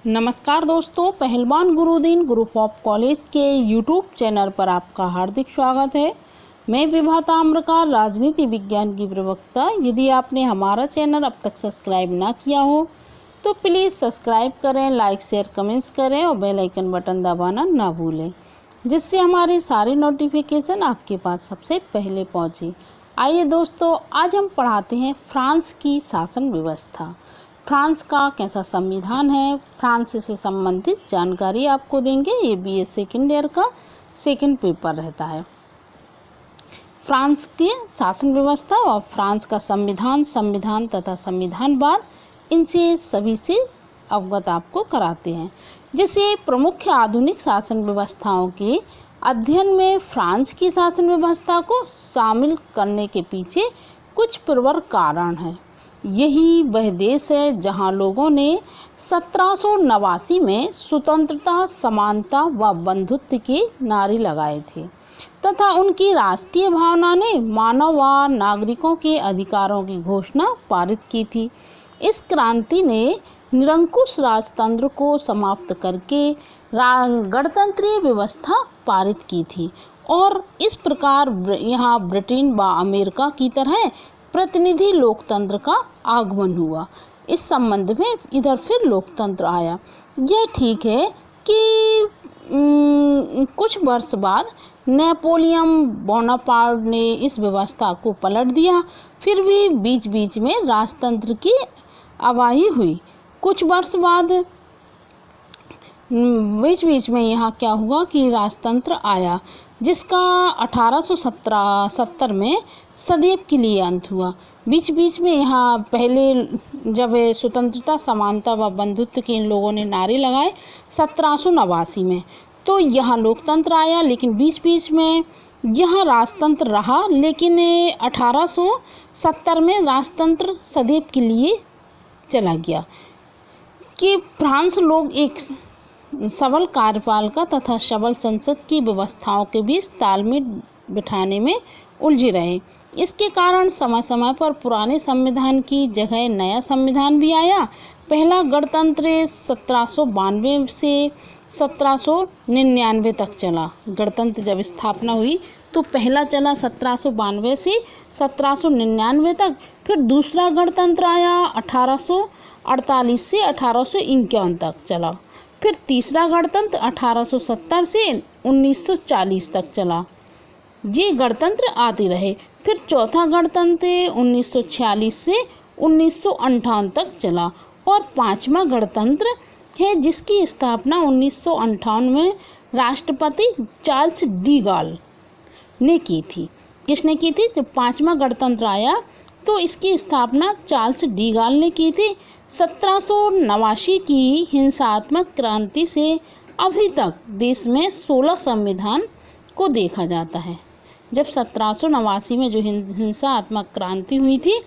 नमस्कार दोस्तों, पहलवान गुरुदीन ग्रुप ऑफ कॉलेज के यूट्यूब चैनल पर आपका हार्दिक स्वागत है। मैं विभा ताम्रकार, राजनीति विज्ञान की प्रवक्ता। यदि आपने हमारा चैनल अब तक सब्सक्राइब ना किया हो तो प्लीज़ सब्सक्राइब करें, लाइक शेयर कमेंट्स करें और बेल आइकन बटन दबाना ना भूलें, जिससे हमारी सारी नोटिफिकेशन आपके पास सबसे पहले पहुँचे। आइए दोस्तों, आज हम पढ़ाते हैं फ्रांस की शासन व्यवस्था। फ्रांस का कैसा संविधान है, फ्रांस से संबंधित जानकारी आपको देंगे। ये BA सेकेंड ईयर का सेकंड पेपर रहता है। फ्रांस की शासन व्यवस्था और फ्रांस का संविधान तथा संविधानवाद, इनसे सभी से अवगत आपको कराते हैं। जैसे प्रमुख आधुनिक शासन व्यवस्थाओं के अध्ययन में फ्रांस की शासन व्यवस्था को शामिल करने के पीछे कुछ प्रबल कारण हैं। यही वह देश है जहां लोगों ने 1789 में स्वतंत्रता, समानता व बंधुत्व के नारे लगाए थे तथा उनकी राष्ट्रीय भावना ने मानव व नागरिकों के अधिकारों की घोषणा पारित की थी। इस क्रांति ने निरंकुश राजतंत्र को समाप्त करके गणतंत्रीय व्यवस्था पारित की थी और इस प्रकार यहाँ ब्रिटेन व अमेरिका की तरह प्रतिनिधि लोकतंत्र का आगमन हुआ। इस संबंध में इधर फिर लोकतंत्र आया। यह ठीक है कि कुछ वर्ष बाद नेपोलियन बोनापार्ट ने इस व्यवस्था को पलट दिया। फिर भी बीच बीच में राजतंत्र की आवाही हुई। कुछ वर्ष बाद बीच बीच में यहाँ क्या हुआ कि राजतंत्र आया, जिसका 1870 में सदैव के लिए अंत हुआ। बीच बीच में यहाँ पहले जब स्वतंत्रता, समानता व बंधुत्व के इन लोगों ने नारे लगाए 1789 में, तो यहाँ लोकतंत्र आया। लेकिन बीच बीच में यहाँ राजतंत्र रहा, लेकिन 1870 में राजतंत्र सदैव के लिए चला गया कि फ्रांस लोग एक सबल कार्यपालिका तथा सबल संसद की व्यवस्थाओं के बीच तालमेल बिठाने में उलझे रहे। इसके कारण समय समय पर पुराने संविधान की जगह नया संविधान भी आया। पहला गणतंत्र 1792 से 1799 तक चला। गणतंत्र जब स्थापना हुई तो पहला चला 1792 से 1799 तक। फिर दूसरा गणतंत्र आया 1848 से 1851 तक चला। फिर तीसरा गणतंत्र 1870 से 1940 तक चला। ये गणतंत्र आते रहे। फिर चौथा गणतंत्र 1946 से 1958 तक चला और पांचवा गणतंत्र है जिसकी स्थापना 1958 में राष्ट्रपति चार्ल्स डी गॉल ने की थी। किसने की थी? जब पांचवा गणतंत्र आया तो इसकी स्थापना चार्ल्स डी गॉल ने की थी। 1789 की हिंसात्मक क्रांति से अभी तक देश में 16 संविधान को देखा जाता है। जब 1789 में जो हिंसात्मक क्रांति हुई थी,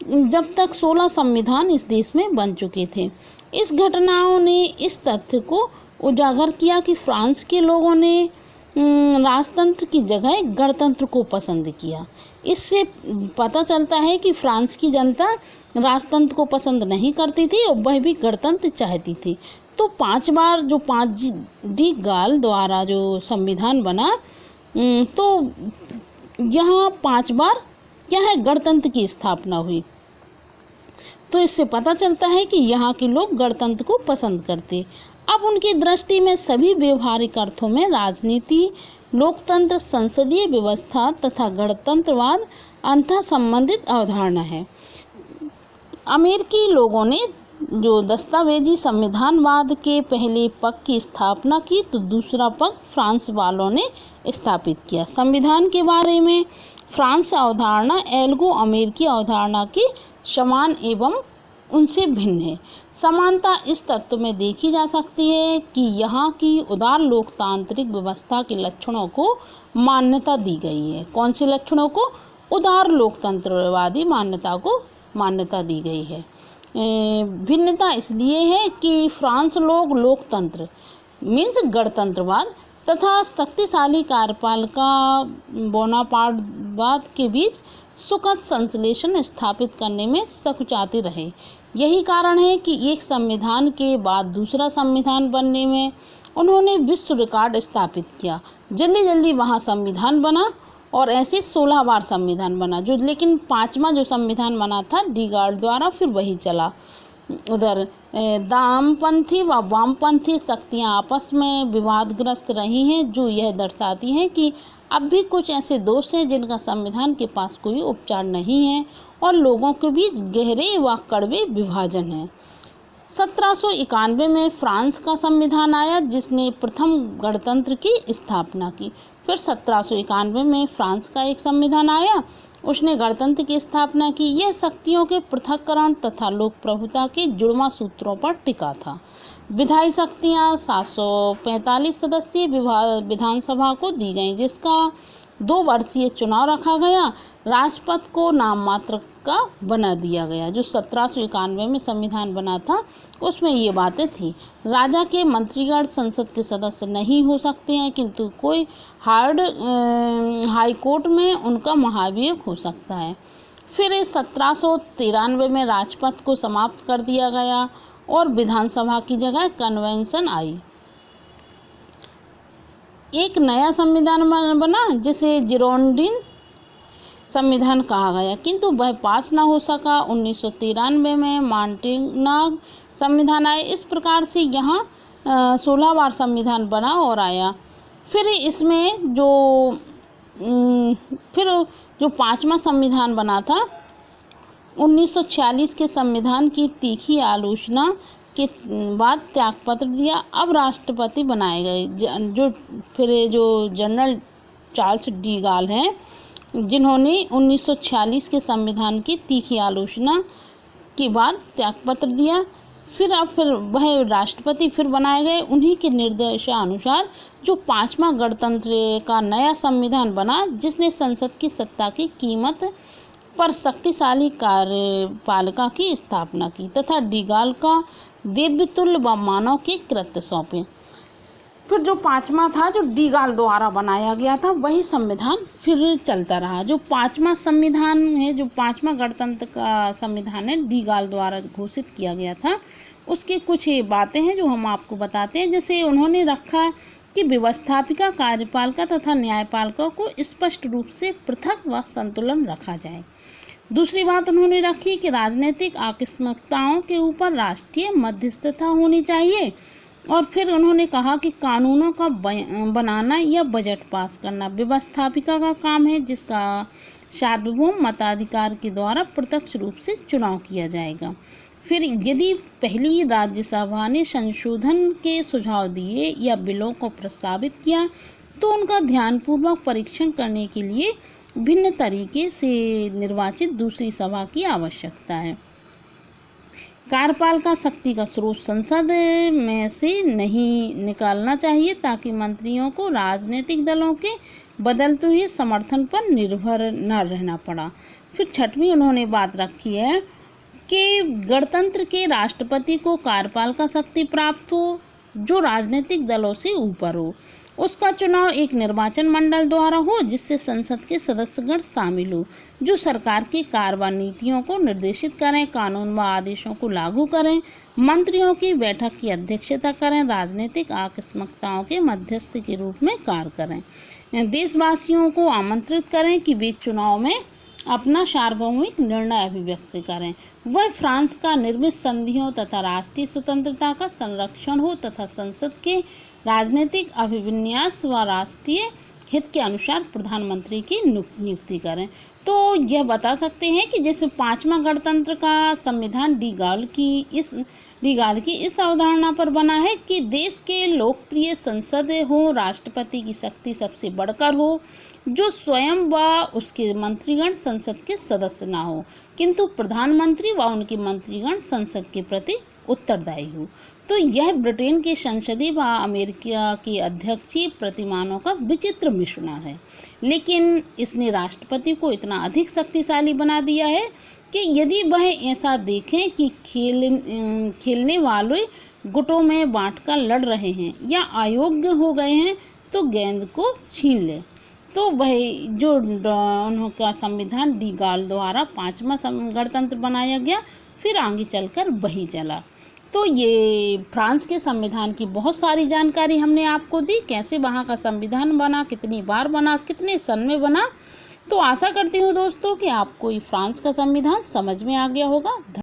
जब तक 16 संविधान इस देश में बन चुके थे। इस घटनाओं ने इस तथ्य को उजागर किया कि फ्रांस के लोगों ने राजतंत्र की जगह गणतंत्र को पसंद किया। इससे पता चलता है कि फ्रांस की जनता राजतंत्र को पसंद नहीं करती थी और वह भी गणतंत्र चाहती थी। तो 5 बार जो 5 डी गॉल द्वारा जो संविधान बना, तो यहाँ 5 बार क्या है गणतंत्र की स्थापना हुई। तो इससे पता चलता है कि यहाँ के लोग गणतंत्र को पसंद करते। अब उनकी दृष्टि में सभी व्यवहारिक अर्थों में राजनीति, लोकतंत्र, संसदीय व्यवस्था तथा गणतंत्रवाद अंतः संबंधित अवधारणा है। अमेरिकी लोगों ने जो दस्तावेजी संविधानवाद के पहले पक्ष की स्थापना की, तो दूसरा पक्ष फ्रांस वालों ने स्थापित किया। संविधान के बारे में फ्रांस अवधारणा एल्गो अमेरिकी अवधारणा की समान एवं उनसे भिन्न है। समानता इस तत्व में देखी जा सकती है कि यहाँ की उदार लोकतांत्रिक व्यवस्था के लक्षणों को मान्यता दी गई है। कौन से लक्षणों को? उदार लोकतंत्रवादी मान्यता को मान्यता दी गई है। भिन्नता इसलिए है कि फ्रांस लोग लोकतंत्र मीन्स गणतंत्रवाद तथा शक्तिशाली कार्यपालिका बोनापार्टवाद के बीच सुखद संश्लेषण स्थापित करने में सकुचाते रहे। यही कारण है कि एक संविधान के बाद दूसरा संविधान बनने में उन्होंने विश्व रिकॉर्ड स्थापित किया। जल्दी जल्दी वहाँ संविधान बना और ऐसे 16 बार संविधान बना, जो लेकिन 5वां जो संविधान बना था डी गॉल द्वारा, फिर वही चला। उधर दामपंथी व वामपंथी शक्तियाँ आपस में विवादग्रस्त रही हैं, जो यह दर्शाती हैं कि अब भी कुछ ऐसे दोष हैं जिनका संविधान के पास कोई उपचार नहीं है और लोगों के बीच गहरे व कड़वे विभाजन है। 1791 में फ्रांस का संविधान आया, जिसने प्रथम गणतंत्र की स्थापना की। फिर 1791 में फ्रांस का एक संविधान आया, उसने गणतंत्र की स्थापना की। यह शक्तियों के पृथक्करण तथा लोक प्रभुता के जुड़वां सूत्रों पर टिका था। विधायी शक्तियाँ 745 सदस्यीय विधानसभा को दी गईं, जिसका 2 वर्षीय चुनाव रखा गया। राजपथ को नाम मात्र का बना दिया गया। जो 1791 में संविधान बना था उसमें ये बातें थी। राजा के मंत्रीगण संसद के सदस्य नहीं हो सकते हैं, किंतु कोई हाई कोर्ट में उनका महाभियोग हो सकता है। फिर 1793 में राजपथ को समाप्त कर दिया गया और विधानसभा की जगह कन्वेंशन आई। एक नया संविधान बना जिसे जिरोंडिन संविधान कहा गया, किंतु वह पास न हो सका। 1993 में मॉन्टेग्नाग संविधान आए। इस प्रकार से यहाँ 16 बार संविधान बना और आया। फिर इसमें जो 5वां संविधान बना था, 1946 के संविधान की तीखी आलोचना के बाद त्यागपत्र दिया। अब राष्ट्रपति बनाए गए, जो जनरल चार्ल्स डी गॉल हैं, जिन्होंने 1946 के संविधान की तीखी आलोचना के बाद त्यागपत्र दिया। फिर वह राष्ट्रपति फिर बनाए गए। उन्हीं के निर्देशानुसार जो 5वां गणतंत्र का नया संविधान बना, जिसने संसद की सत्ता की कीमत पर शक्तिशाली कार्यपालिका की स्थापना की तथा डी गॉल का देवतुल्य व मानव के कृत्य सौंपे। फिर जो 5वां था, जो डी गॉल द्वारा बनाया गया था, वही संविधान फिर चलता रहा। जो 5वां संविधान है, जो 5वां गणतंत्र का संविधान है, डी गॉल द्वारा घोषित किया गया था, उसके कुछ बातें हैं जो हम आपको बताते हैं। जैसे उन्होंने रखा कि व्यवस्थापिका, कार्यपालिका तथा न्यायपालिका को स्पष्ट रूप से पृथक व संतुलन रखा जाए। दूसरी बात उन्होंने रखी कि राजनीतिक आकस्मिकताओं के ऊपर राष्ट्रीय मध्यस्थता होनी चाहिए। और फिर उन्होंने कहा कि कानूनों का बनाना या बजट पास करना व्यवस्थापिका का काम है, जिसका सार्वभौम मताधिकार के द्वारा प्रत्यक्ष रूप से चुनाव किया जाएगा। फिर यदि पहली राज्यसभा ने संशोधन के सुझाव दिए या बिलों को प्रस्तावित किया, तो उनका ध्यानपूर्वक परीक्षण करने के लिए भिन्न तरीके से निर्वाचित दूसरी सभा की आवश्यकता है। कार्यपालिका शक्ति का स्रोत संसद में से नहीं निकालना चाहिए, ताकि मंत्रियों को राजनीतिक दलों के बदलते हुए समर्थन पर निर्भर न रहना पड़ा। फिर 6वीं उन्होंने बात रखी है कि गणतंत्र के राष्ट्रपति को कार्यपालिका शक्ति प्राप्त हो जो राजनीतिक दलों से ऊपर हो। उसका चुनाव एक निर्वाचन मंडल द्वारा हो, जिससे संसद के सदस्यगण शामिल हो, जो सरकार की कार्यवाही नीतियों को निर्देशित करें, कानून व आदेशों को लागू करें, मंत्रियों की बैठक की अध्यक्षता करें, राजनीतिक आकस्मिकताओं के मध्यस्थ के रूप में कार्य करें, देशवासियों को आमंत्रित करें कि वे चुनाव में अपना सार्वभौमिक निर्णय अभिव्यक्त करें। वह फ्रांस का निर्मित संधियों तथा राष्ट्रीय स्वतंत्रता का संरक्षण हो तथा संसद के राजनीतिक अभिविन्यास व राष्ट्रीय हित के अनुसार प्रधानमंत्री की नियुक्ति करें। तो यह बता सकते हैं कि जैसे 5वां गणतंत्र का संविधान डी गॉल की इस अवधारणा पर बना है कि देश के लोकप्रिय संसद हो, राष्ट्रपति की शक्ति सबसे बढ़कर हो, जो स्वयं व उसके मंत्रीगण संसद के सदस्य ना हो, किंतु प्रधानमंत्री व उनके मंत्रीगण संसद के प्रति उत्तरदायी हो। तो यह ब्रिटेन के संसदीय व अमेरिका के अध्यक्षीय प्रतिमानों का विचित्र मिश्रण है, लेकिन इसने राष्ट्रपति को इतना अधिक शक्तिशाली बना दिया है कि यदि वह ऐसा देखें कि खेलने वाले गुटों में बांटकर लड़ रहे हैं या अयोग्य हो गए हैं, तो गेंद को छीन ले। तो वह जो उनका संविधान डी गॉल द्वारा 5वां गणतंत्र बनाया गया, फिर फिर आगे चलकर वही चला। तो ये फ्रांस के संविधान की बहुत सारी जानकारी हमने आपको दी, कैसे वहाँ का संविधान बना, कितनी बार बना, कितने सन में बना। तो आशा करती हूँ दोस्तों कि आपको ये फ्रांस का संविधान समझ में आ गया होगा।